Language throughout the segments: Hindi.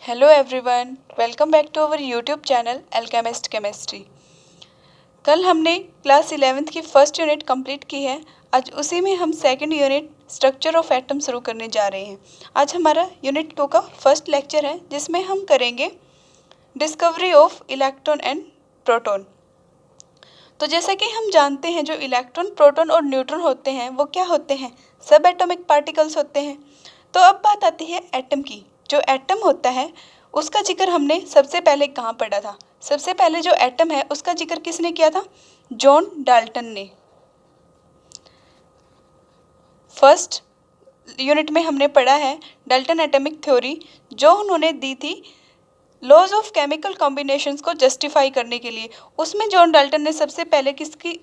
Hello everyone, welcome back to our YouTube channel alchemist chemistry. कल हमने क्लास 11th की फर्स्ट यूनिट कंप्लीट की है। आज उसी में हम second unit structure of atom शुरू करने जा रहे हैं। आज हमारा यूनिट 2 का फर्स्ट लेक्चर है, जिसमें हम करेंगे discovery of electron and proton. तो जैसा कि हम जानते हैं, जो इलेक्ट्रॉन, प्रोटॉन और न्यूट्रॉन होते हैं वो क्या होते हैं? सब एटॉमिक पार्टिकल्स होते हैं। तो अब बात आती है एटम की। जो एटम होता है उसका जिक्र हमने सबसे पहले कहाँ पढ़ा था? सबसे पहले जो एटम है उसका जिक्र किसने किया था? जॉन डाल्टन ने। फर्स्ट यूनिट में हमने पढ़ा है डाल्टन एटॉमिक थ्योरी, जो उन्होंने दी थी लॉज ऑफ केमिकल कॉम्बिनेशंस को जस्टिफाई करने के लिए। उसमें जॉन डाल्टन ने सबसे पहले किसकी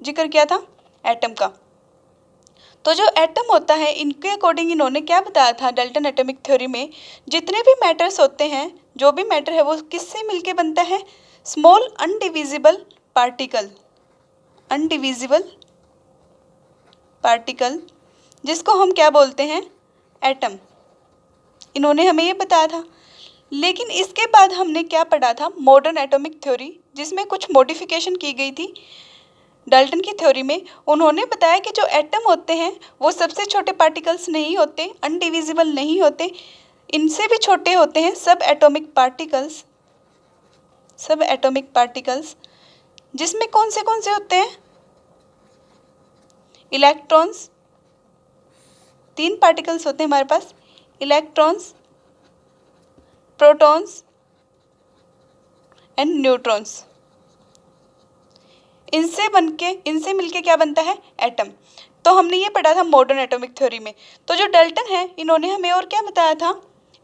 जिक्र किया था? एटम का। तो जो एटम होता है, इनके अकॉर्डिंग इन्होंने क्या बताया था डाल्टन एटॉमिक थ्योरी में? जितने भी मैटर्स होते हैं, जो भी मैटर है वो किससे मिलके बनता है? Small undivisible particle. Undivisible particle, जिसको हम क्या बोलते हैं? एटम। इन्होंने हमें ये बताया था। लेकिन इसके बाद हमने क्या पढ़ा था? मॉडर्न एटॉमिक थ्योरी, जिसमें कुछ मॉडिफिकेशन की गई थी डाल्टन की थ्योरी में। उन्होंने बताया कि जो एटम होते हैं वो सबसे छोटे पार्टिकल्स नहीं होते, अनडिविजिबल नहीं होते, इनसे भी छोटे होते हैं सब एटॉमिक पार्टिकल्स। सब एटॉमिक पार्टिकल्स, जिसमें कौन से होते हैं? इलेक्ट्रॉन्स। 3 पार्टिकल्स होते हैं हमारे पास, इलेक्ट्रॉन्स, प्रोटॉन्स एंड न्यूट्रॉन्स। इनसे मिलके क्या बनता है? एटम। तो हमने ये पढ़ा था मॉडर्न एटॉमिक थ्योरी में। तो जो डाल्टन है, इन्होंने हमें और क्या बताया था?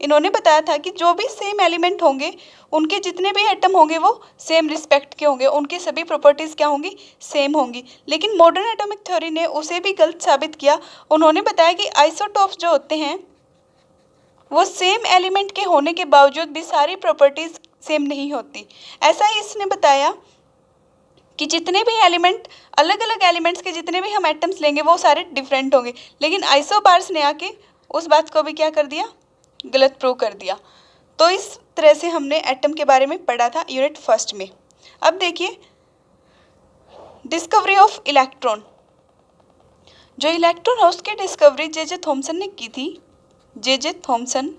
इन्होंने बताया था कि जो भी सेम एलिमेंट होंगे, उनके जितने भी एटम होंगे वो सेम रिस्पेक्ट के होंगे, उनकी सभी प्रॉपर्टीज़ क्या होंगी? सेम होंगी। लेकिन मॉडर्न एटॉमिक थ्योरी ने उसे भी गलत साबित किया। उन्होंने बताया कि आइसोटॉप्स जो होते हैं वो सेम एलिमेंट के होने के बावजूद भी सारी प्रॉपर्टीज़ सेम नहीं होती। ऐसा ही इसने बताया कि जितने भी एलिमेंट, अलग अलग एलिमेंट्स के जितने भी हम एटम्स लेंगे वो सारे डिफरेंट होंगे। लेकिन आइसोबार्स ने आके उस बात को भी क्या कर दिया? गलत प्रूव कर दिया। तो इस तरह से हमने एटम के बारे में पढ़ा था यूनिट फर्स्ट में। अब देखिए डिस्कवरी ऑफ इलेक्ट्रॉन। जो इलेक्ट्रॉन है उसकी डिस्कवरी जे थॉमसन ने की थी। J Thomson.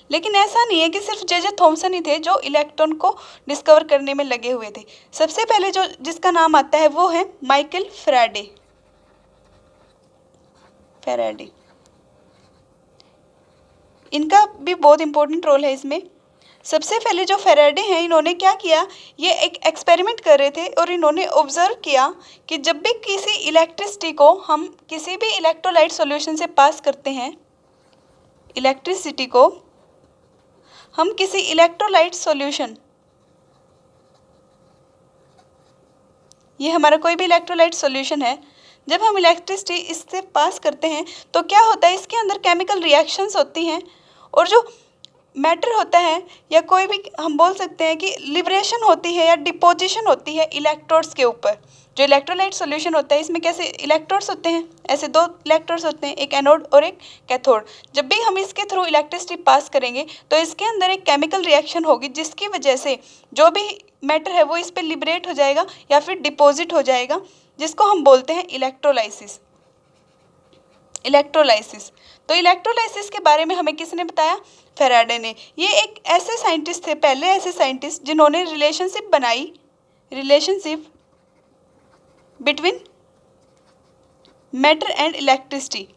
लेकिन ऐसा नहीं है कि सिर्फ जे थॉमसन ही थे जो इलेक्ट्रॉन को डिस्कवर करने में लगे हुए थे। सबसे पहले जो जिसका नाम आता है वो है माइकल फैराडे। फैराडे, इनका भी बहुत इंपॉर्टेंट रोल है इसमें। सबसे पहले जो फैराडे हैं, इन्होंने क्या किया? ये एक एक्सपेरिमेंट कर रहे थे और इन्होंने ऑब्जर्व किया कि जब भी किसी इलेक्ट्रिसिटी को हम किसी भी इलेक्ट्रोलाइट सॉल्यूशन से पास करते हैं, इलेक्ट्रिसिटी को हम किसी इलेक्ट्रोलाइट सॉल्यूशन, ये हमारा कोई भी इलेक्ट्रोलाइट सॉल्यूशन है, जब हम इलेक्ट्रिसिटी इससे पास करते हैं तो क्या होता है? इसके अंदर केमिकल रिएक्शंस होती हैं, और जो मैटर होता है, या कोई भी हम बोल सकते हैं कि लिबरेशन होती है या डिपोजिशन होती है इलेक्ट्रोड्स के ऊपर। जो इलेक्ट्रोलाइट सॉल्यूशन होता है, इसमें कैसे इलेक्ट्रोड्स होते हैं? ऐसे 2 इलेक्ट्रोड्स होते हैं, एक एनोड और एक कैथोड। जब भी हम इसके थ्रू इलेक्ट्रिसिटी पास करेंगे तो इसके अंदर एक केमिकल रिएक्शन होगी, जिसकी वजह से जो भी मैटर है वो इस पर लिबरेट हो जाएगा या फिर डिपॉजिट हो जाएगा, जिसको हम बोलते हैं इलेक्ट्रोलाइसिस। इलेक्ट्रोलाइसिस। तो इलेक्ट्रोलाइसिस के बारे में हमें किसने बताया? फैराडे ने। ये एक ऐसे साइंटिस्ट थे, पहले ऐसे साइंटिस्ट जिन्होंने रिलेशनशिप बनाई, relationship between matter and electricity.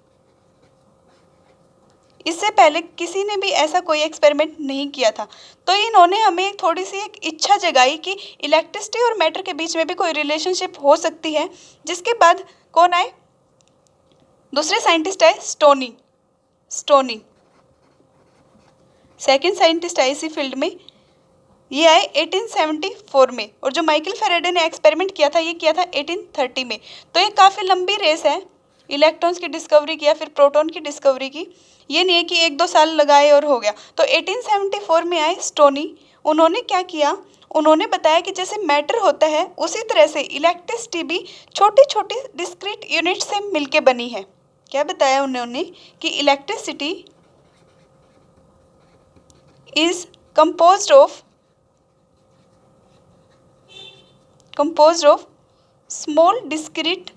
इससे पहले किसी ने भी ऐसा कोई एक्सपेरिमेंट नहीं किया था। तो इन्होंने हमें थोड़ी सी एक इच्छा जगाई कि इलेक्ट्रिसिटी और मैटर के बीच में भी कोई रिलेशनशिप हो सकती है। जिसके बाद कौन आए? दूसरे साइंटिस्ट आए, स्टोनी। स्टोनी सेकंड साइंटिस्ट आए इसी फील्ड में। ये आए 1874 में, और जो माइकल फैराडे ने एक्सपेरिमेंट किया था, ये किया था 1830 में। तो ये काफ़ी लंबी रेस है इलेक्ट्रॉन्स की डिस्कवरी की या फिर प्रोटॉन की डिस्कवरी की। ये नहीं है कि 1-2 साल लगाए और हो गया। तो 1874 में आए स्टोनी। उन्होंने क्या किया? उन्होंने बताया कि जैसे मैटर होता है उसी तरह से इलेक्ट्रिसिटी भी छोटी छोटी डिस्क्रीट यूनिट से मिलके बनी है। क्या बताया उन्होंने? कि electricity is composed of small discrete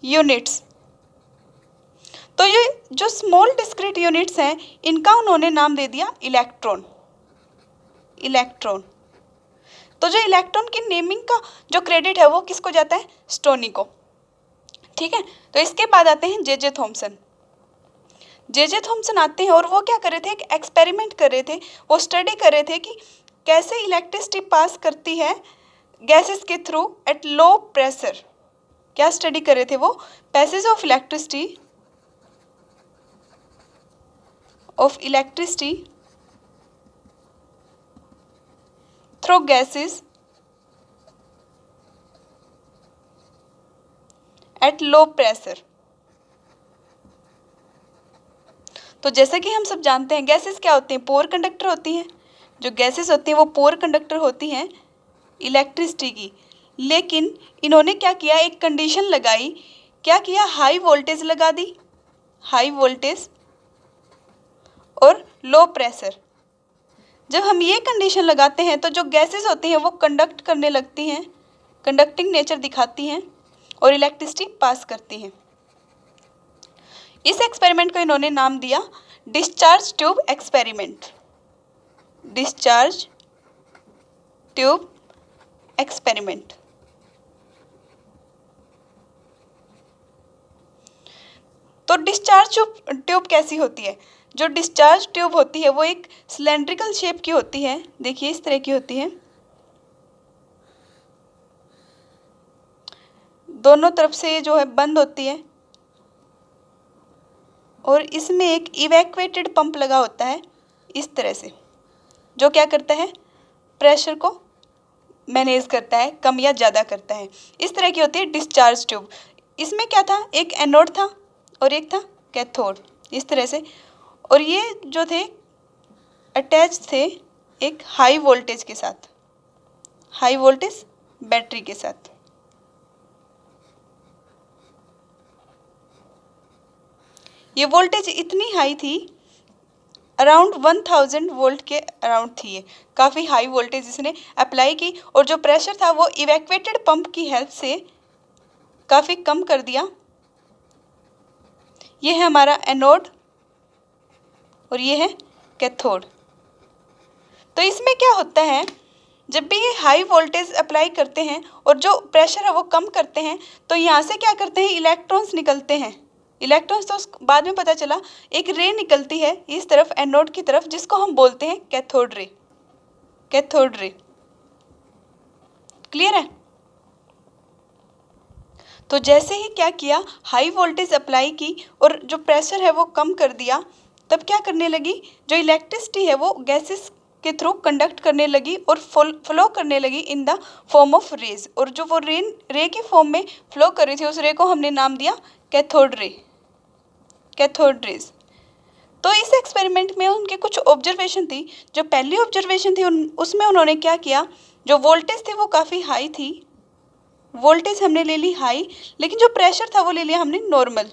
units। तो ये जो स्मॉल डिस्क्रीट यूनिट्स हैं इनका उन्होंने नाम दे दिया इलेक्ट्रॉन। तो जो इलेक्ट्रॉन की नेमिंग का जो क्रेडिट है वो किसको जाता है? स्टोनी को। ठीक है, तो इसके बाद आते हैं जे जे थॉमसन। जे जे थॉमसन आते हैं और वो क्या कर रहे थे? एक एक्सपेरिमेंट कर रहे थे। वो स्टडी कर रहे थे कि कैसे इलेक्ट्रिसिटी पास करती है गैसेस के थ्रू एट लो प्रेशर। क्या स्टडी कर रहे थे वो? Passage of electricity through gases at low pressure. तो जैसा कि हम सब जानते हैं गैसेस क्या होती हैं? पोर कंडक्टर होती हैं। जो गैसेस होती हैं वो पोर कंडक्टर होती हैं इलेक्ट्रिसिटी की। लेकिन इन्होंने क्या किया? एक कंडीशन लगाई। क्या किया? हाई वोल्टेज लगा दी, हाई वोल्टेज और लो प्रेशर। जब हम ये कंडीशन लगाते हैं तो जो गैसेस होती हैं वो कंडक्ट करने लगती हैं, कंडक्टिंग नेचर दिखाती हैं और इलेक्ट्रिसिटी पास करती हैं। इस एक्सपेरिमेंट को इन्होंने नाम दिया discharge tube experiment. Discharge tube experiment. तो डिस्चार्ज ट्यूब कैसी होती है? जो डिस्चार्ज ट्यूब होती है वो एक सिलेंड्रिकल शेप की होती है। देखिए इस तरह की होती है, दोनों तरफ से ये जो है बंद होती है और इसमें एक इवैक्यूएटेड पंप लगा होता है इस तरह से, जो क्या करता है? प्रेशर को मैनेज करता है, कम या ज़्यादा करता है। इस तरह की होती है डिस्चार्ज ट्यूब। इसमें क्या था? एक एनोड था और एक था कैथोड, इस तरह से। और ये जो थे अटैच थे एक हाई वोल्टेज के साथ, हाई वोल्टेज बैटरी के साथ। ये वोल्टेज इतनी हाई थी, अराउंड 1000 वोल्ट के अराउंड थी। ये काफ़ी हाई वोल्टेज इसने अप्लाई की और जो प्रेशर था वो इवैक्यूएटेड पंप की हेल्प से काफ़ी कम कर दिया। ये है हमारा एनोड और ये है कैथोड। तो इसमें क्या होता है? जब भी ये हाई वोल्टेज अप्लाई करते हैं और जो प्रेशर है वो कम करते हैं तो यहाँ से क्या करते हैं? इलेक्ट्रॉन्स निकलते हैं। इलेक्ट्रॉन्स तो बाद में पता चला एक रे निकलती है इस तरफ एनोड की तरफ, जिसको हम बोलते हैं cathode ray. Cathode ray clear है? तो जैसे ही क्या किया? हाई वोल्टेज अप्लाई की और जो प्रेशर है वो कम कर दिया, तब क्या करने लगी? जो इलेक्ट्रिसिटी है वो गैसेस के थ्रू कंडक्ट करने लगी और फ्लो करने लगी in the form of rays. और जो वो रे की फॉर्म में फ्लो कर रही थी उस रे को हमने नाम दिया कैथोड रे, कैथोड रेज। तो इस एक्सपेरिमेंट में उनके कुछ ऑब्जर्वेशन थी। जो पहली ऑब्जर्वेशन थी उसमें उन्होंने क्या किया? जो वोल्टेज थी वो काफ़ी हाई थी, वोल्टेज हमने ले ली हाई, लेकिन जो प्रेशर था वो ले लिया हमने नॉर्मल,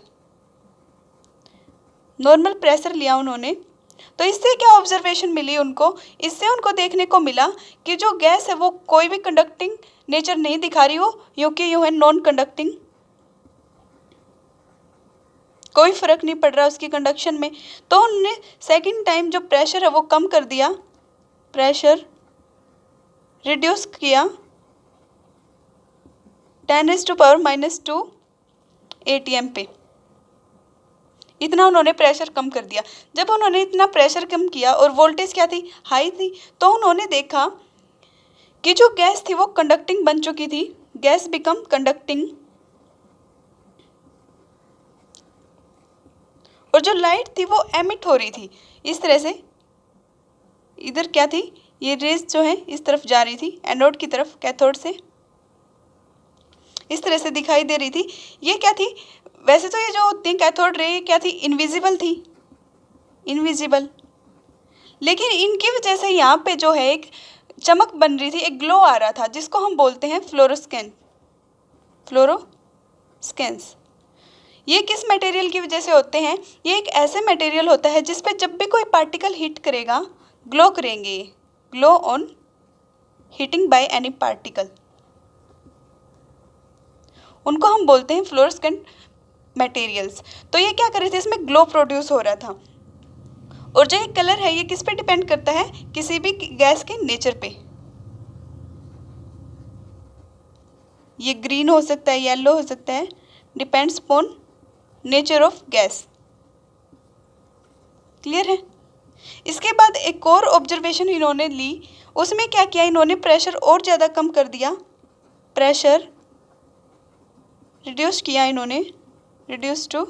नॉर्मल प्रेशर लिया उन्होंने। तो इससे क्या ऑब्जर्वेशन मिली उनको? इससे उनको देखने को मिला कि जो गैस है वो कोई भी कंडक्टिंग नेचर नहीं दिखा रही हो, यूँ कि यूँ है नॉन कंडक्टिंग, कोई फर्क नहीं पड़ रहा उसकी कंडक्शन में। तो उन्होंने सेकंड टाइम जो प्रेशर है वो कम कर दिया, प्रेशर रिड्यूस किया 10⁻⁻² ATM पे। इतना उन्होंने प्रेशर कम कर दिया। जब उन्होंने इतना प्रेशर कम किया और वोल्टेज क्या थी? हाई थी, तो उन्होंने देखा कि जो गैस थी वो कंडक्टिंग बन चुकी थी, गैस बिकम कंडक्टिंग। और जो लाइट थी वो एमिट हो रही थी इस तरह से। इधर क्या थी? ये रेज जो है इस तरफ जा रही थी एनोड की तरफ कैथोड से, इस तरह से दिखाई दे रही थी। ये क्या थी? वैसे तो ये जो होती है कैथोड रे क्या थी? इनविजिबल थी, इनविजिबल। लेकिन इनकी वजह से यहाँ पे जो है एक चमक बन रही थी, एक ग्लो आ रहा था, जिसको हम बोलते हैं फ्लोरोस्केन, फ्लोरोस्केंस। ये किस मटेरियल की वजह से होते हैं? ये एक ऐसे मटेरियल होता है जिस पे जब भी कोई पार्टिकल हिट करेगा ग्लो करेंगे, glow on heating by any particle, उनको हम बोलते हैं फ्लोरोसेंट मटेरियल्स। तो ये क्या कर रहे थे, इसमें ग्लो प्रोड्यूस हो रहा था। और जो ये कलर है ये किस पे डिपेंड करता है? किसी भी गैस के नेचर पे। ये ग्रीन हो सकता है, येलो हो सकता है, depends upon nature of gas. Clear है? इसके बाद एक और ऑब्जर्वेशन इन्होंने ली, उसमें क्या किया इन्होंने, प्रेशर और ज़्यादा कम कर दिया, प्रेशर रिड्यूस किया इन्होंने, रिड्यूस टू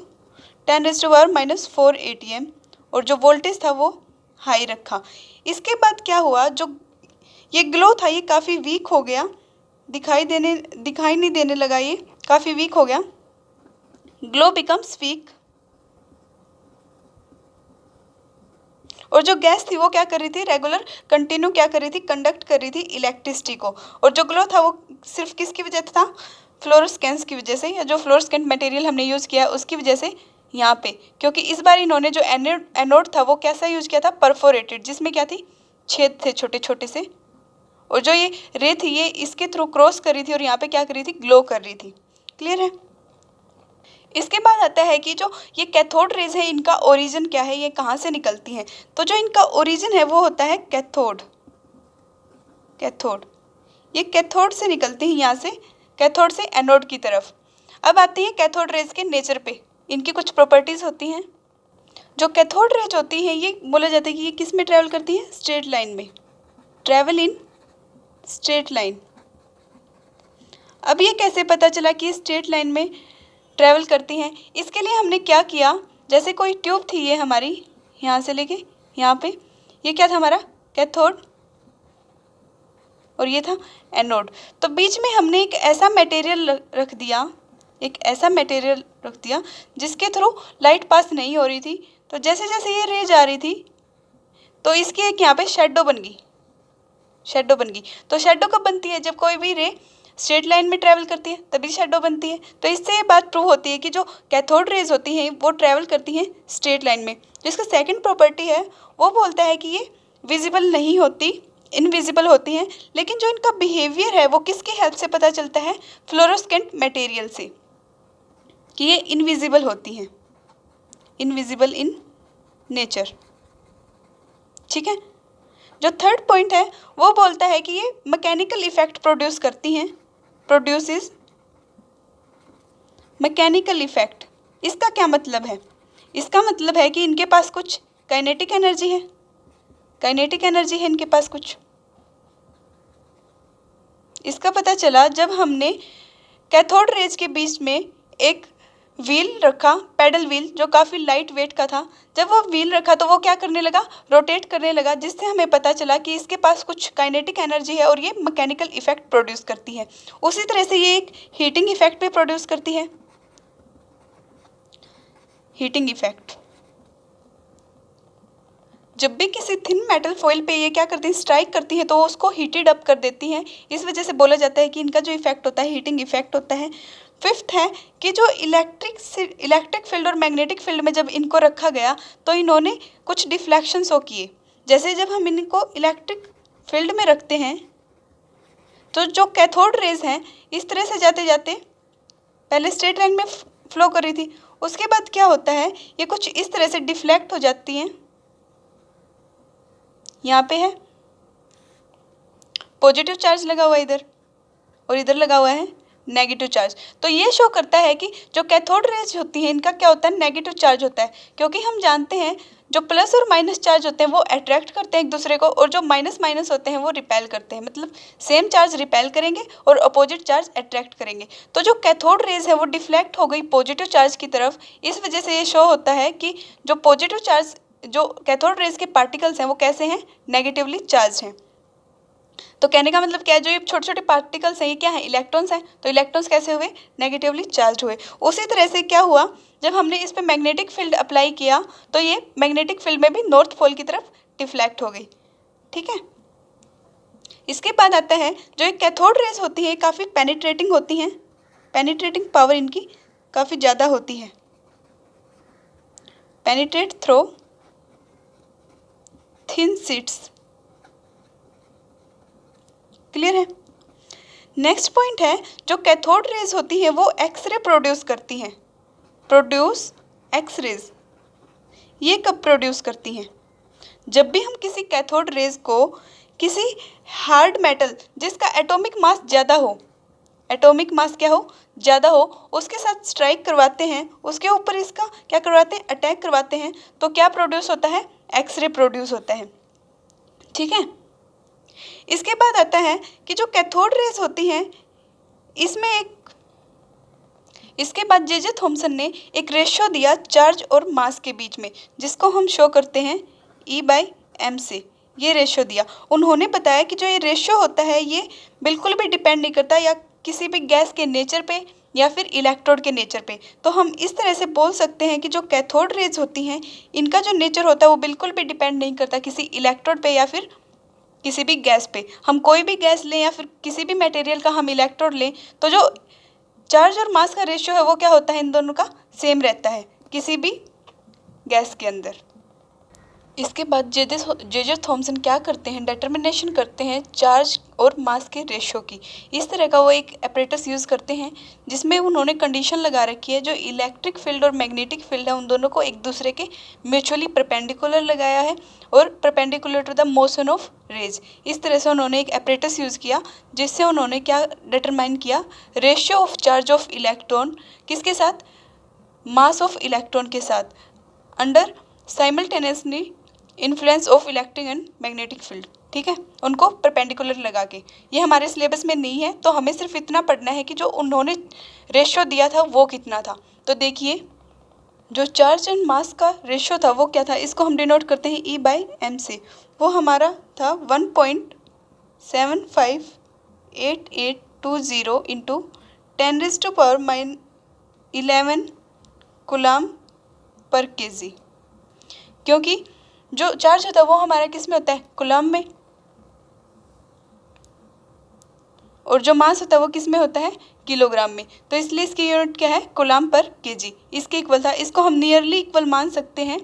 10⁻⁻4 atm, और जो वोल्टेज था वो हाई रखा। इसके बाद क्या हुआ, जो ये ग्लो था ये काफ़ी वीक हो गया, दिखाई नहीं देने लगा, ये काफ़ी वीक हो गया, ग्लो बिकम्स वीक। और जो गैस थी वो क्या कर रही थी, रेगुलर कंटिन्यू क्या कर रही थी, कंडक्ट कर रही थी इलेक्ट्रिसिटी को। और जो ग्लो था वो सिर्फ किसकी वजह था, फ्लोरोसेंस की वजह से, या जो फ्लोरोसेंट मटेरियल हमने यूज़ किया उसकी वजह से यहाँ पे। क्योंकि इस बार इन्होंने जो एनोड था वो कैसा यूज़ किया था, परफोरेटेड, जिसमें क्या थी, छेद थे छोटे छोटे से, और जो ये रे थी ये इसके थ्रू क्रॉस कर रही थी और यहाँ पे क्या कर रही थी, ग्लो कर रही थी। क्लियर है? इसके बाद आता है कि जो ये कैथोड रेज है इनका ओरिजिन क्या है, ये कहाँ से निकलती हैं? तो जो इनका ओरिजिन है वो होता है कैथोड, कैथोड, ये कैथोड से निकलती हैं, यहाँ से कैथोड से एनोड की तरफ। अब आती है कैथोड रेज के नेचर पे, इनकी कुछ प्रॉपर्टीज़ होती हैं। जो कैथोड रेज होती हैं ये बोला जाता है कि ये किस में ट्रैवल करती है, स्ट्रेट लाइन में, ट्रैवल इन स्ट्रेट लाइन। अब ये कैसे पता चला कि स्ट्रेट लाइन में ट्रैवल करती हैं? इसके लिए हमने क्या किया, जैसे कोई ट्यूब थी ये हमारी, यहाँ से लेके यहाँ पे, ये क्या था हमारा कैथोड और ये था एनोड। तो बीच में हमने एक ऐसा मटेरियल रख दिया, एक ऐसा मटेरियल रख दिया जिसके थ्रू लाइट पास नहीं हो रही थी। तो जैसे जैसे ये रे जा रही थी तो इसकी एक यहाँ पे शेडो बन गई, शेडो बन गई। तो शेडो कब बनती है, जब कोई भी रे स्ट्रेट लाइन में ट्रैवल करती है तभी शेडो बनती है। तो इससे ये बात प्रूव होती है कि जो कैथोड रेज होती हैं वो ट्रैवल करती हैं स्ट्रेट लाइन में। जिसका सेकंड प्रॉपर्टी है वो बोलता है कि ये विजिबल नहीं होती, इनविजिबल होती हैं। लेकिन जो इनका बिहेवियर है वो किसकी हेल्प से पता चलता है, फ्लोरोसेंट मटेरियल से, कि ये इनविजिबल होती हैं, इनविजिबल इन नेचर। ठीक है? जो थर्ड पॉइंट है वो बोलता है कि ये मैकेनिकल इफेक्ट प्रोड्यूस करती हैं, प्रोड्यूसेस मैकेनिकल इफेक्ट। इसका क्या मतलब है? इसका मतलब है कि इनके पास कुछ काइनेटिक एनर्जी है, काइनेटिक एनर्जी है इनके पास कुछ। इसका पता चला जब हमने कैथोड रेज के बीच में एक व्हील रखा, पैडल व्हील, जो काफ़ी लाइट वेट का था। जब वो व्हील रखा तो वो क्या करने लगा, रोटेट करने लगा, जिससे हमें पता चला कि इसके पास कुछ काइनेटिक एनर्जी है और ये मैकेनिकल इफेक्ट प्रोड्यूस करती है। उसी तरह से ये एक हीटिंग इफेक्ट भी प्रोड्यूस करती है, हीटिंग इफेक्ट। जब भी किसी थिन मेटल फॉइल पे ये क्या करती हैं, स्ट्राइक करती हैं, तो वो उसको हीटेड अप कर देती हैं। इस वजह से बोला जाता है कि इनका जो इफेक्ट होता है हीटिंग इफेक्ट होता है। फिफ्थ है कि जो इलेक्ट्रिक फील्ड और मैग्नेटिक फील्ड में जब इनको रखा गया तो इन्होंने कुछ डिफ्लेक्शन शो किए। जैसे जब हम इनको इलेक्ट्रिक फील्ड में रखते हैं तो जो कैथोड रेज हैं इस तरह से जाते जाते पहले स्ट्रेट लाइन में फ्लो कर रही थी, उसके बाद क्या होता है ये कुछ इस तरह से डिफ्लेक्ट हो जाती हैं। यहाँ पे है पॉजिटिव चार्ज लगा हुआ है इधर, और इधर लगा हुआ है नेगेटिव चार्ज। तो ये शो करता है कि जो कैथोड रेज होती हैं इनका क्या होता है, नेगेटिव चार्ज होता है। क्योंकि हम जानते हैं जो प्लस और माइनस चार्ज होते हैं वो अट्रैक्ट करते हैं एक दूसरे को, और जो माइनस माइनस होते हैं वो रिपेल करते हैं। मतलब सेम चार्ज रिपेल करेंगे और अपोजिट चार्ज अट्रैक्ट करेंगे। तो जो कैथोड रेज है वो डिफ्लेक्ट हो गई पॉजिटिव चार्ज की तरफ। इस वजह से ये शो होता है कि जो पॉजिटिव चार्ज, जो कैथोड रेज के पार्टिकल्स हैं वो कैसे हैं, नेगेटिवली चार्ज हैं। तो कहने का मतलब क्या है, जो ये छोटे छोटे पार्टिकल्स हैं ये क्या है, इलेक्ट्रॉन्स हैं। तो इलेक्ट्रॉन्स कैसे हुए, नेगेटिवली चार्ज हुए। उसी तरह से क्या हुआ, जब हमने इस पे मैग्नेटिक फील्ड अप्लाई किया तो ये मैग्नेटिक फील्ड में भी नॉर्थ पोल की तरफ डिफ्लेक्ट हो गई। ठीक है? इसके बाद आता है जो एक कैथोड रेज होती है काफ़ी पेनिट्रेटिंग होती हैं, पेनिट्रेटिंग पावर इनकी काफ़ी ज़्यादा होती है। Penetrate through thin sheets. Clear है। नेक्स्ट पॉइंट है, जो कैथोड रेज होती है वो एक्सरे प्रोड्यूस करती हैं। प्रोड्यूस एक्सरेज, ये कब प्रोड्यूस करती हैं? जब भी हम किसी कैथोड रेज को किसी हार्ड मेटल जिसका एटॉमिक मास ज़्यादा हो, एटॉमिक मास क्या हो, ज़्यादा हो, उसके साथ स्ट्राइक करवाते हैं, उसके ऊपर इसका क्या करवाते हैं, अटैक करवाते हैं, तो क्या प्रोड्यूस होता है, एक्सरे प्रोड्यूस होता है। ठीक है। इसके बाद आता है कि जो कैथोड रेज होती हैं इसमें इसके बाद जे थॉमसन ने एक रेशियो दिया चार्ज और मास के बीच में, जिसको हम शो करते हैं E/m से। ये रेशियो दिया। उन्होंने बताया कि जो ये रेशियो होता है ये बिल्कुल भी डिपेंड नहीं करता या किसी भी गैस के नेचर पे या फिर इलेक्ट्रोड के नेचर पे। तो हम इस तरह से बोल सकते हैं कि जो कैथोड रेज होती हैं इनका जो नेचर होता है वो बिल्कुल भी डिपेंड नहीं करता किसी इलेक्ट्रोड पे या फिर किसी भी गैस पे। हम कोई भी गैस लें या फिर किसी भी मटेरियल का हम इलेक्ट्रोड लें तो जो चार्ज और मास का रेशियो है वो क्या होता है, इन दोनों का सेम रहता है किसी भी गैस के अंदर। इसके बाद जे थॉमसन क्या करते हैं, डिटर्मिनेशन करते हैं चार्ज और मास के रेशियो की। इस तरह का वो एक एपरेटस यूज़ करते हैं जिसमें उन्होंने कंडीशन लगा रखी है, जो इलेक्ट्रिक फील्ड और मैग्नेटिक फील्ड है उन दोनों को एक दूसरे के म्यूचुअली परपेंडिकुलर लगाया है और perpendicular to the motion of rays. इस तरह से उन्होंने एक एपरेटस यूज़ किया जिससे उन्होंने क्या डिटरमाइन किया, ratio of charge of electron किसके साथ, मास ऑफ इलेक्ट्रॉन के साथ, under simultaneously influence of electric and magnetic field. ठीक है, उनको परपेंडिकुलर लगा के। ये हमारे सिलेबस में नहीं है तो हमें सिर्फ इतना पढ़ना है कि जो उन्होंने रेशियो दिया था वो कितना था। तो देखिए, जो चार्ज एंड मास का रेशियो था वो क्या था, इसको हम डिनोट करते हैं E/m से। वो हमारा था 1.758820 इंटू 10⁻11 कूलम पर केजी। क्योंकि जो चार्ज होता है वो हमारा किस में होता है, कूलम में, और जो मास होता है वो किस में होता है, किलोग्राम में। तो इसलिए इसकी यूनिट क्या है, कूलम पर केजी। इसके इक्वल था, इसको हम नियरली इक्वल मान सकते हैं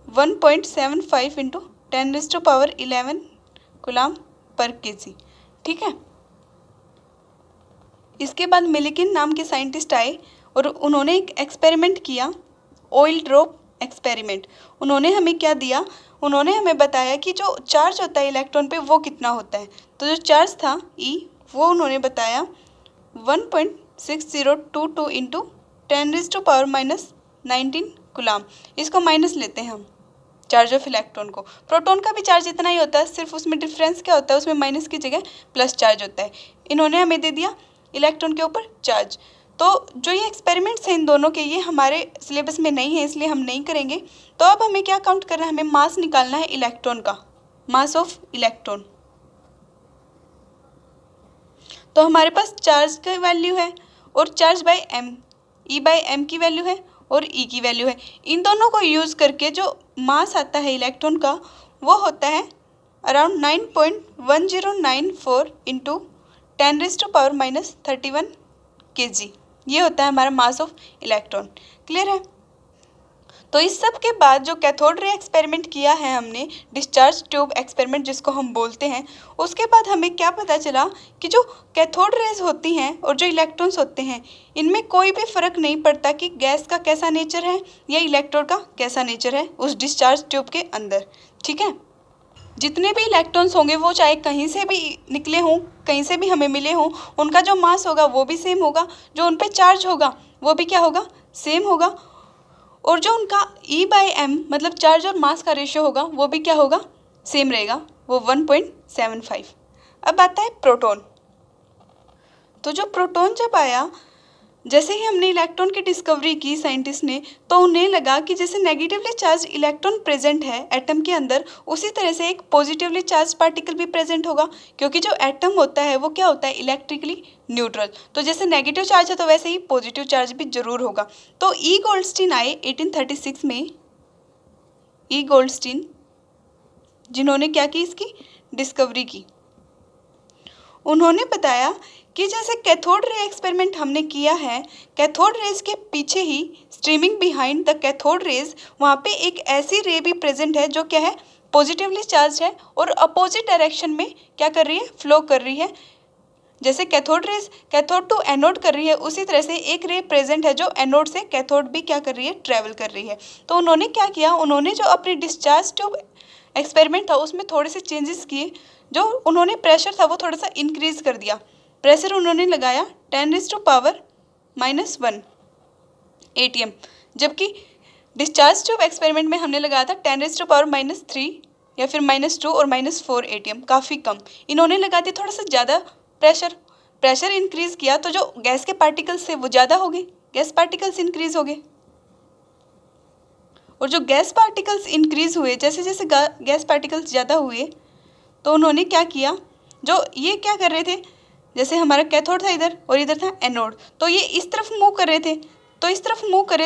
1.75 इंटू 10⁻11 कूलम पर केजी। ठीक है। इसके बाद मिलिकिन नाम के साइंटिस्ट आए और उन्होंने एक एक्सपेरिमेंट किया, ऑयल ड्रॉप एक्सपेरिमेंट। उन्होंने हमें क्या दिया, उन्होंने हमें बताया कि जो चार्ज होता है इलेक्ट्रॉन पे वो कितना होता है। तो जो चार्ज था E, वो उन्होंने बताया 1.6022 इंटू 10⁻⁻19 कूलम। इसको माइनस लेते हैं हम, चार्ज ऑफ इलेक्ट्रॉन को। प्रोटॉन का भी चार्ज इतना ही होता है, सिर्फ उसमें डिफरेंस क्या होता है, उसमें माइनस की जगह प्लस चार्ज होता है। इन्होंने हमें दे दिया इलेक्ट्रॉन के ऊपर चार्ज। तो जो ये एक्सपेरिमेंट्स हैं इन दोनों के, ये हमारे सिलेबस में नहीं है इसलिए हम नहीं करेंगे। तो अब हमें क्या काउंट करना है, हमें मास निकालना है इलेक्ट्रॉन का, मास ऑफ इलेक्ट्रॉन। तो हमारे पास चार्ज का वैल्यू है और चार्ज बाय एम, E/m की वैल्यू है और E की वैल्यू है। इन दोनों को यूज़ करके जो मास आता है इलेक्ट्रॉन का वो होता है अराउंड 9.1094 इंटू 10⁻31 kg। ये होता है हमारा मास ऑफ इलेक्ट्रॉन। क्लियर है। तो इस सब के बाद जो कैथोड रे एक्सपेरिमेंट किया है हमने, डिस्चार्ज ट्यूब एक्सपेरिमेंट जिसको हम बोलते हैं, उसके बाद हमें क्या पता चला कि जो कैथोड रेज होती हैं और जो इलेक्ट्रॉन्स होते हैं इनमें कोई भी फ़र्क नहीं पड़ता कि गैस का कैसा नेचर है या इलेक्ट्रोड का कैसा नेचर है उस डिस्चार्ज ट्यूब के अंदर। ठीक है। जितने भी इलेक्ट्रॉन्स होंगे वो चाहे कहीं से भी निकले हों, कहीं से भी हमें मिले हों, उनका जो मास होगा वो भी सेम होगा, जो उन पे चार्ज होगा वो भी क्या होगा, सेम होगा, और जो उनका E/m मतलब चार्ज और मास का रेशियो होगा वो भी क्या होगा, सेम रहेगा, वो 1.75। अब आता है प्रोटॉन। तो जो प्रोटॉन जब आया, जैसे ही हमने इलेक्ट्रॉन की डिस्कवरी की साइंटिस्ट ने, तो उन्हें लगा कि जैसे नेगेटिवली चार्ज इलेक्ट्रॉन प्रेजेंट है एटम के अंदर, उसी तरह से एक पॉजिटिवली चार्ज पार्टिकल भी प्रेजेंट होगा, क्योंकि जो एटम होता है वो क्या होता है, इलेक्ट्रिकली न्यूट्रल। तो जैसे नेगेटिव चार्ज है तो वैसे ही पॉजिटिव चार्ज भी जरूर होगा। तो E गोल्डस्टीन आए 1836 में। E गोल्डस्टीन जिन्होंने क्या की, इसकी डिस्कवरी की। उन्होंने बताया कि जैसे कैथोड रे एक्सपेरिमेंट हमने किया है, कैथोड रेज के पीछे ही streaming behind the cathode rays वहाँ पे एक ऐसी रे भी प्रेजेंट है जो क्या है, पॉजिटिवली चार्ज है और अपोजिट डायरेक्शन में क्या कर रही है, फ्लो कर रही है। जैसे cathode rays cathode to anode कर रही है, उसी तरह से एक रे प्रेजेंट है जो एनोड से कैथोड भी क्या कर रही है, ट्रैवल कर रही है। तो उन्होंने क्या किया, उन्होंने जो अपनी डिस्चार्ज ट्यूब एक्सपेरिमेंट था उसमें थोड़े से चेंजेस किए। जो उन्होंने प्रेशर था वो थोड़ा सा इंक्रीज कर दिया। प्रेशर उन्होंने लगाया 10⁻⁻1 ATM, जबकि डिस्चार्ज ट्यूब एक्सपेरिमेंट में हमने लगाया था 10⁻³ या फिर -2 और -4 ATM, काफ़ी कम। इन्होंने लगा दिया थोड़ा सा ज़्यादा प्रेशर इंक्रीज किया तो जो गैस के पार्टिकल्स थे वो ज़्यादा हो गए, गैस पार्टिकल्स इंक्रीज हो गए। और जो गैस पार्टिकल्स इंक्रीज हुए, जैसे जैसे गैस पार्टिकल्स ज़्यादा हुए तो उन्होंने क्या किया, जो ये क्या कर रहे थे, जैसे हमारा कैथोड था इधर और इधर था एनोड, तो ये इस तरफ मूव कर रहे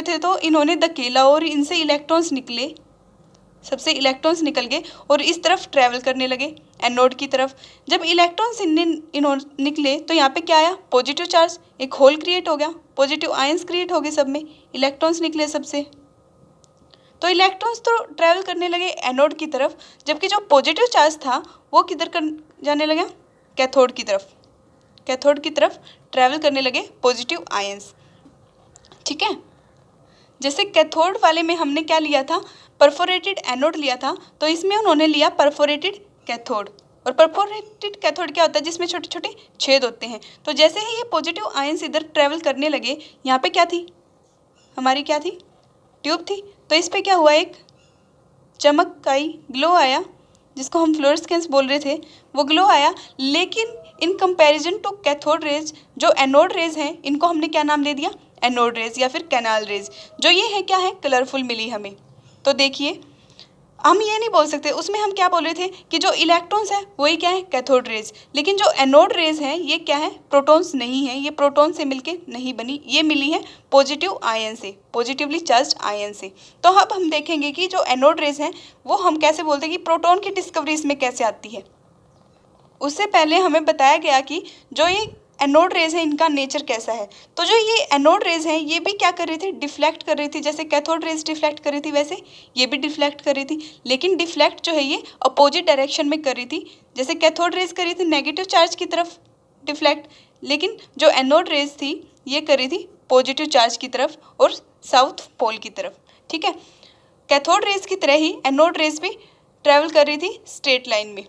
थे, तो इन्होंने धकेला और इनसे इलेक्ट्रॉन्स निकले, सबसे इलेक्ट्रॉन्स निकल गए और इस तरफ ट्रैवल करने लगे एनोड की तरफ। जब इलेक्ट्रॉन्स निकले तो यहाँ पे क्या आया, पॉजिटिव चार्ज, एक होल क्रिएट हो गया, पॉजिटिव आयंस क्रिएट हो गए, सब में इलेक्ट्रॉन्स निकले सबसे। तो इलेक्ट्रॉन्स तो ट्रैवल करने लगे एनोड की तरफ, जबकि जो पॉजिटिव चार्ज था वो किधर कर जाने लगा, कैथोड की तरफ ट्रैवल करने लगे पॉजिटिव आयंस। ठीक है, जैसे कैथोड वाले में हमने क्या लिया था, परफोरेटेड एनोड लिया था, तो इसमें उन्होंने लिया परफोरेटेड कैथोड। और परफोरेटेड कैथोड क्या होता है, जिसमें छोटे छोटे छेद होते हैं। तो जैसे ही ये पॉजिटिव आयंस इधर ट्रैवल करने लगे, यहाँ पे क्या थी, हमारी क्या थी, ट्यूब थी, तो इस पर क्या हुआ, एक चमक आई, ग्लो आया, जिसको हम फ्लोरेसेंस बोल रहे थे, वो ग्लो आया। लेकिन in comparison to cathode rays, जो एनोड रेज हैं, इनको हमने क्या नाम दे दिया, एनोड रेज या फिर कैनाल रेज। जो ये है क्या है, कलरफुल मिली हमें। तो देखिए, हम ये नहीं बोल सकते, उसमें हम क्या बोल रहे थे कि जो इलेक्ट्रॉन्स है वही क्या है, कैथोड रेज। लेकिन जो एनोड रेज हैं ये क्या है, प्रोटॉन्स नहीं है, ये प्रोटॉन से मिलके नहीं बनी, ये मिली है पॉजिटिव आयन से, पॉजिटिवली चार्ज्ड आयन से। तो अब हम देखेंगे कि जो एनोड रेज हैं वो हम कैसे बोलते हैं कि प्रोटॉन की डिस्कवरी इसमें कैसे आती है। उससे पहले हमें बताया गया कि जो ये एनोड रेज है इनका नेचर कैसा है। तो जो ये एनोड रेज हैं ये भी क्या कर रही थी, डिफ्लेक्ट कर रही थी। जैसे कैथोड रेज डिफ्लेक्ट कर रही थी वैसे ये भी डिफ्लेक्ट कर रही थी, लेकिन डिफ्लेक्ट जो है ये अपोजिट डायरेक्शन में कर रही थी। जैसे कैथोड रेज कर रही थी नेगेटिव चार्ज की तरफ डिफ्लेक्ट, लेकिन जो एनोड रेज थी ये कर रही थी पॉजिटिव चार्ज की तरफ और साउथ पोल की तरफ। ठीक है, कैथोड रेज की तरह ही एनोड रेज भी ट्रैवल कर रही थी स्ट्रेट लाइन में।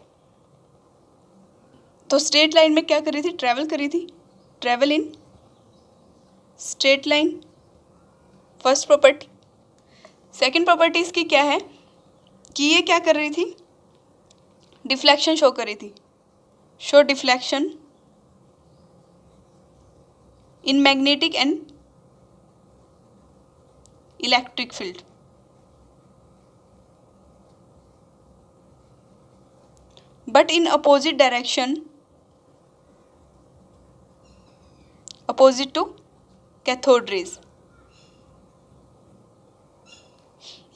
तो स्ट्रेट लाइन में क्या कर रही थी, ट्रैवल कर रही थी, travel in straight line, first property. Second property इसकी क्या है कि ये क्या कर रही थी, डिफ्लेक्शन शो कर रही थी, show deflection in magnetic and electric field. But in opposite direction, opposite to cathode rays.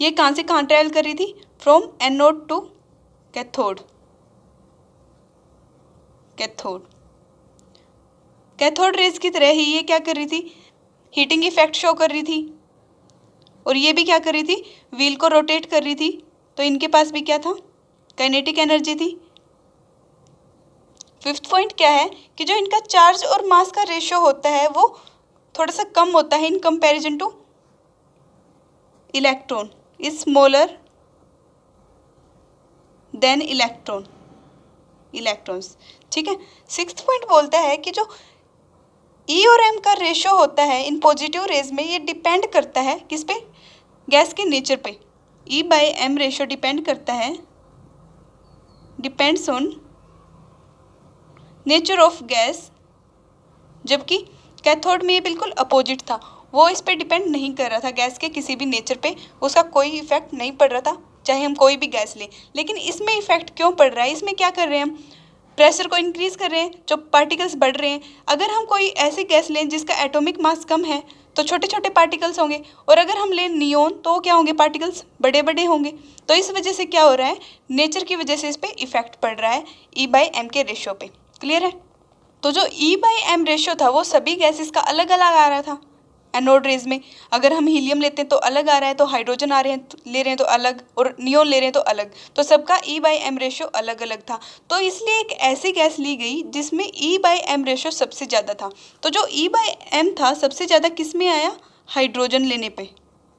ये कहाँ से कहाँ ट्रैवल कर रही थी, from anode to cathode. Cathode rays की तरह ही ये क्या कर रही थी, हीटिंग इफेक्ट शो कर रही थी, और ये भी क्या कर रही थी, व्हील को रोटेट कर रही थी। तो इनके पास भी क्या था, काइनेटिक एनर्जी थी। फिफ्थ पॉइंट क्या है कि जो इनका चार्ज और मास का रेशियो होता है वो थोड़ा सा कम होता है इन comparison two electron, is smaller than electrons. ठीक है, सिक्स्थ पॉइंट बोलता है कि जो ई और एम का रेशियो होता है इन पॉजिटिव रेज में, ये डिपेंड करता है किस पे, गैस के नेचर पे। E/m रेशियो डिपेंड करता है, depends on nature of gas, जबकि कैथोड में ये बिल्कुल अपोजिट था, वो इस पे डिपेंड नहीं कर रहा था, गैस के किसी भी नेचर पे उसका कोई इफेक्ट नहीं पड़ रहा था, चाहे हम कोई भी गैस लें। लेकिन इसमें इफेक्ट क्यों पड़ रहा है, इसमें क्या कर रहे हैं हम, प्रेशर को इंक्रीज कर रहे हैं, जो पार्टिकल्स बढ़ रहे हैं। अगर हम कोई ऐसी गैस लें जिसका एटॉमिक मास कम है तो छोटे छोटे पार्टिकल्स होंगे, और अगर हम लें नियोन तो क्या होंगे, पार्टिकल्स बड़े बड़े होंगे। तो इस वजह से क्या हो रहा है, नेचर की वजह से इस पर इफेक्ट पड़ रहा है E/m के रेशियो पे। क्लियर है। तो जो E/M रेशियो था वो सभी गैसेस का अलग अलग आ रहा था एनोड रेज में। अगर हम हीलियम लेते हैं तो अलग आ रहा है, तो हाइड्रोजन ले रहे हैं तो अलग, और नियोन ले रहे हैं तो अलग, तो सबका E/M रेशियो अलग अलग था। तो इसलिए एक ऐसी गैस ली गई जिसमें E/M रेशियो सबसे ज़्यादा था। तो जो E/M था सबसे ज़्यादा किस में आया? हाइड्रोजन लेने पे।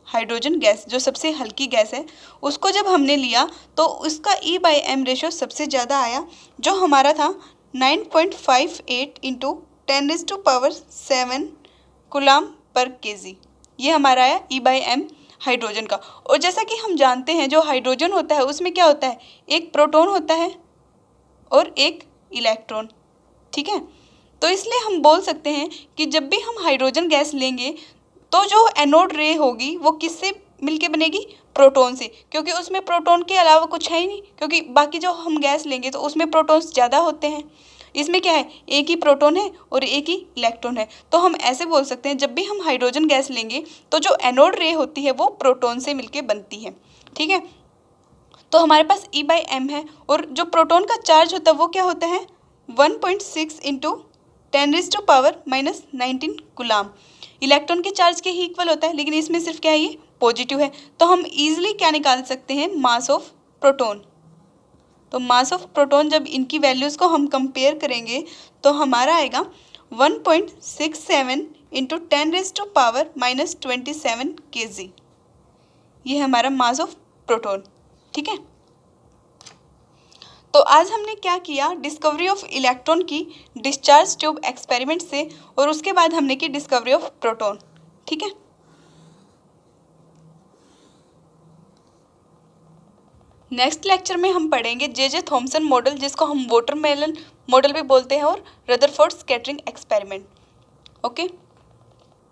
हाइड्रोजन गैस जो सबसे हल्की गैस है उसको जब हमने लिया तो उसका E/M रेशियो सबसे ज़्यादा आया, जो हमारा था 9.58 इंटू 10⁻⁷ कूलाम पर केजी। ये हमारा आया E/M हाइड्रोजन का। और जैसा कि हम जानते हैं जो हाइड्रोजन होता है उसमें क्या होता है? एक प्रोटॉन होता है और एक इलेक्ट्रॉन, ठीक है। तो इसलिए हम बोल सकते हैं कि जब भी हम हाइड्रोजन गैस लेंगे तो जो एनोड रे होगी वो किससे मिलके बनेगी? प्रोटॉन से, क्योंकि उसमें प्रोटॉन के अलावा कुछ है ही नहीं, क्योंकि बाकी जो हम गैस लेंगे तो उसमें प्रोटॉन्स ज़्यादा होते हैं। इसमें क्या है? एक ही प्रोटॉन है और एक ही इलेक्ट्रॉन है। तो हम ऐसे बोल सकते हैं जब भी हम हाइड्रोजन गैस लेंगे तो जो एनोड रे होती है वो प्रोटॉन से मिलके बनती है, ठीक है। तो हमारे पास E/M है, और जो प्रोटॉन का चार्ज होता है वो क्या होता है? 1.6 इंटू 10⁻⁻19 कूलाम। इलेक्ट्रॉन के चार्ज के ही इक्वल होता है, लेकिन इसमें सिर्फ क्या है? ये पॉजिटिव है। तो हम इजीली क्या निकाल सकते हैं? Mass of proton. तो मास ऑफ प्रोटॉन जब इनकी वैल्यूज़ को हम कंपेयर करेंगे तो हमारा आएगा 1.67 इंटू 10⁻⁻27 kg। ये है हमारा मास ऑफ प्रोटॉन, ठीक है। तो आज हमने क्या किया? डिस्कवरी ऑफ इलेक्ट्रॉन की डिस्चार्ज ट्यूब एक्सपेरिमेंट से, और उसके बाद हमने की डिस्कवरी ऑफ प्रोटॉन, ठीक है। नेक्स्ट लेक्चर में हम पढ़ेंगे जे थॉमसन मॉडल, जिसको हम वाटरमेलन मॉडल भी बोलते हैं, और रदरफोर्ड स्कैटरिंग एक्सपेरिमेंट। ओके।